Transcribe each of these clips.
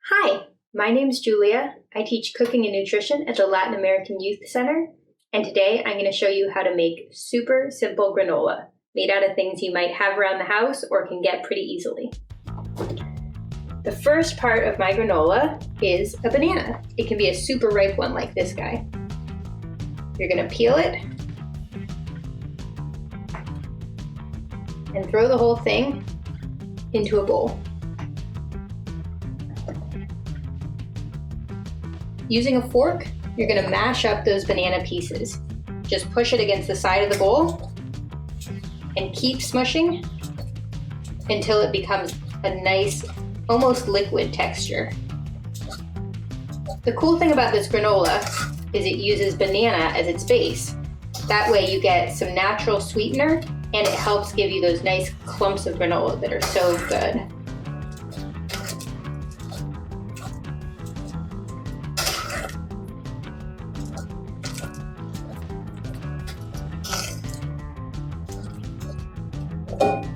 Hi, my name's Julia. I teach cooking and nutrition at the Latin American Youth Center, and today I'm going to show you how to make super simple granola, made out of things you might have around the house or can get pretty easily. The first part of my granola is a banana. It can be a super ripe one like this guy. You're going to peel it and throw the whole thing into a bowl. Using a fork, you're going to mash up those banana pieces. Just push it against the side of the bowl and keep smushing until it becomes a nice, almost liquid texture. The cool thing about this granola is it uses banana as its base. That way you get some natural sweetener and it helps give you those nice clumps of granola that are so good.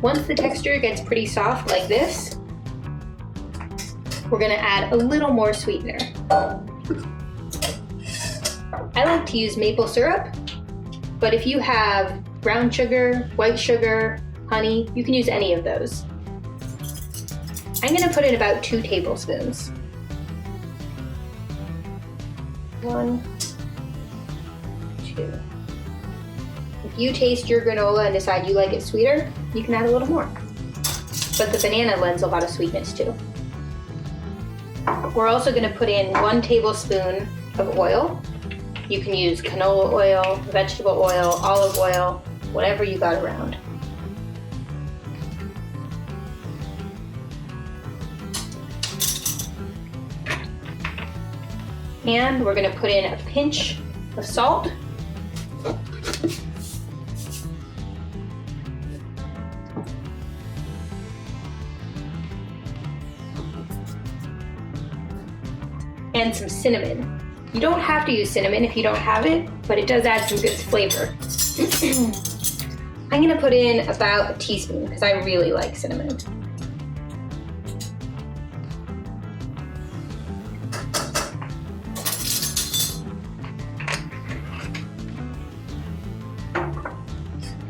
Once the texture gets pretty soft like this, we're going to add a little more sweetener. I like to use maple syrup, but if you have brown sugar, white sugar, honey, you can use any of those. I'm going to put in about 2 tablespoons. 1, 2. If you taste your granola and decide you like it sweeter, you can add a little more. But the banana lends a lot of sweetness too. We're also going to put in 1 tablespoon of oil. You can use canola oil, vegetable oil, olive oil, whatever you got around. And we're going to put in a pinch of salt. And some cinnamon. You don't have to use cinnamon if you don't have it, but it does add some good flavor. I'm gonna put in about a teaspoon because I really like cinnamon.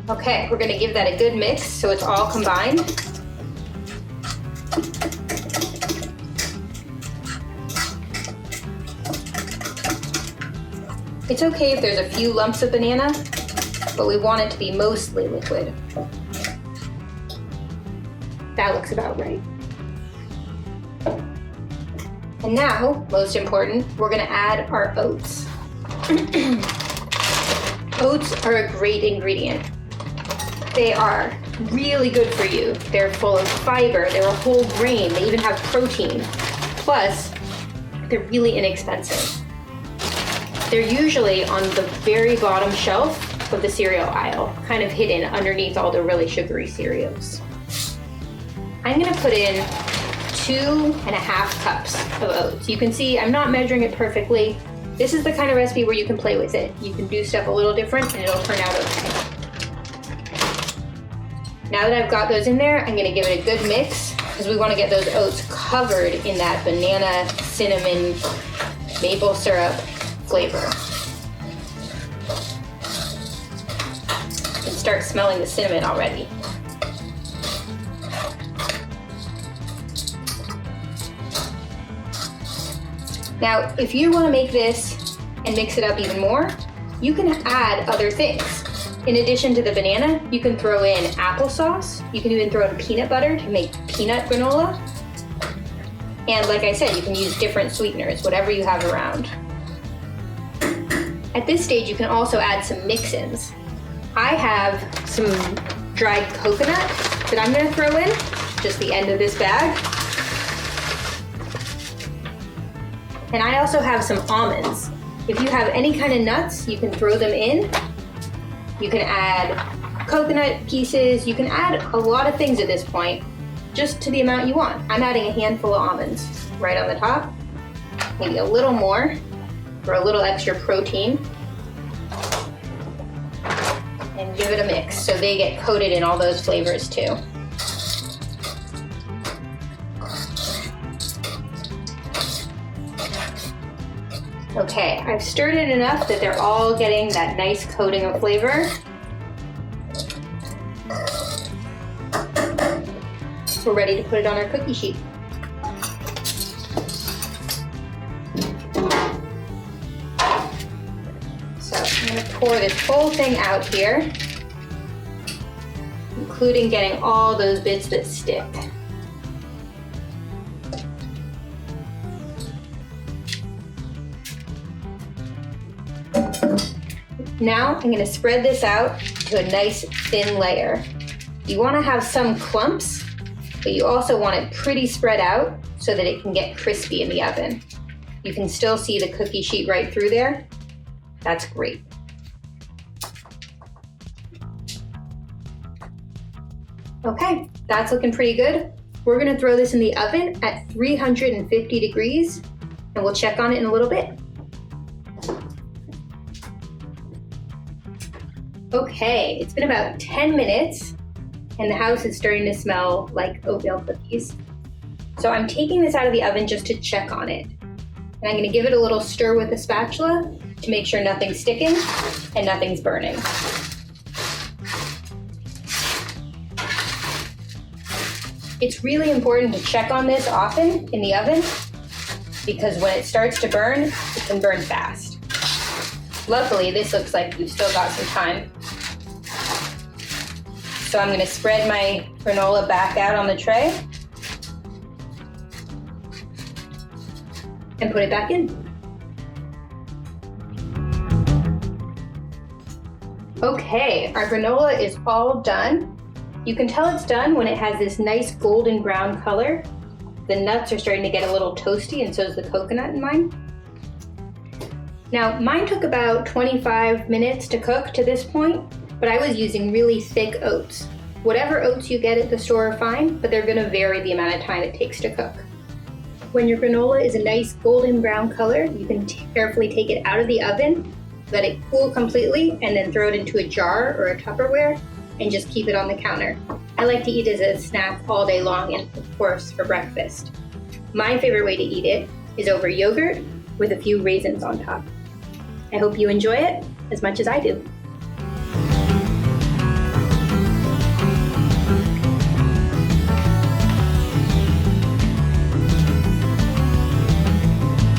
Okay, we're gonna give that a good mix so it's all combined. It's okay if there's a few lumps of banana, but we want it to be mostly liquid. That looks about right. And now, most important, we're gonna add our oats. Oats are a great ingredient. They are really good for you. They're full of fiber, they're a whole grain, they even have protein. Plus, they're really inexpensive. They're usually on the very bottom shelf of the cereal aisle, kind of hidden underneath all the really sugary cereals. I'm gonna put in 2.5 cups of oats. You can see I'm not measuring it perfectly. This is the kind of recipe where you can play with it. You can do stuff a little different and it'll turn out okay. Now that I've got those in there, I'm gonna give it a good mix because we wanna get those oats covered in that banana, cinnamon, maple syrup flavor. You can start smelling the cinnamon already. Now, if you want to make this and mix it up even more, you can add other things. In addition to the banana, you can throw in applesauce. You can even throw in peanut butter to make peanut granola. And like I said, you can use different sweeteners, whatever you have around. At this stage, you can also add some mix-ins. I have some dried coconut that I'm gonna throw in, just the end of this bag. And I also have some almonds. If you have any kind of nuts, you can throw them in. You can add coconut pieces. You can add a lot of things at this point, just to the amount you want. I'm adding a handful of almonds right on the top, maybe a little more for a little extra protein. And give it a mix so they get coated in all those flavors too. Okay, I've stirred it enough that they're all getting that nice coating of flavor. We're ready to put it on our cookie sheet. So I'm going to pour this whole thing out here, including getting all those bits that stick. Now I'm going to spread this out to a nice thin layer. You want to have some clumps, but you also want it pretty spread out so that it can get crispy in the oven. You can still see the cookie sheet right through there. That's great. Okay, that's looking pretty good. We're going to throw this in the oven at 350 degrees, and we'll check on it in a little bit. Okay, it's been about 10 minutes and the house is starting to smell like oatmeal cookies. So I'm taking this out of the oven just to check on it. And I'm gonna give it a little stir with a spatula to make sure nothing's sticking and nothing's burning. It's really important to check on this often in the oven because when it starts to burn, it can burn fast. Luckily, this looks like we've still got some time. So I'm going to spread my granola back out on the tray and put it back in. Okay, our granola is all done. You can tell it's done when it has this nice golden brown color. The nuts are starting to get a little toasty, and so is the coconut in mine. Now, mine took about 25 minutes to cook to this point, but I was using really thick oats. Whatever oats you get at the store are fine, but they're gonna vary the amount of time it takes to cook. When your granola is a nice golden brown color, you can carefully take it out of the oven, let it cool completely, and then throw it into a jar or a Tupperware, and just keep it on the counter. I like to eat it as a snack all day long, and of course for breakfast. My favorite way to eat it is over yogurt with a few raisins on top. I hope you enjoy it as much as I do.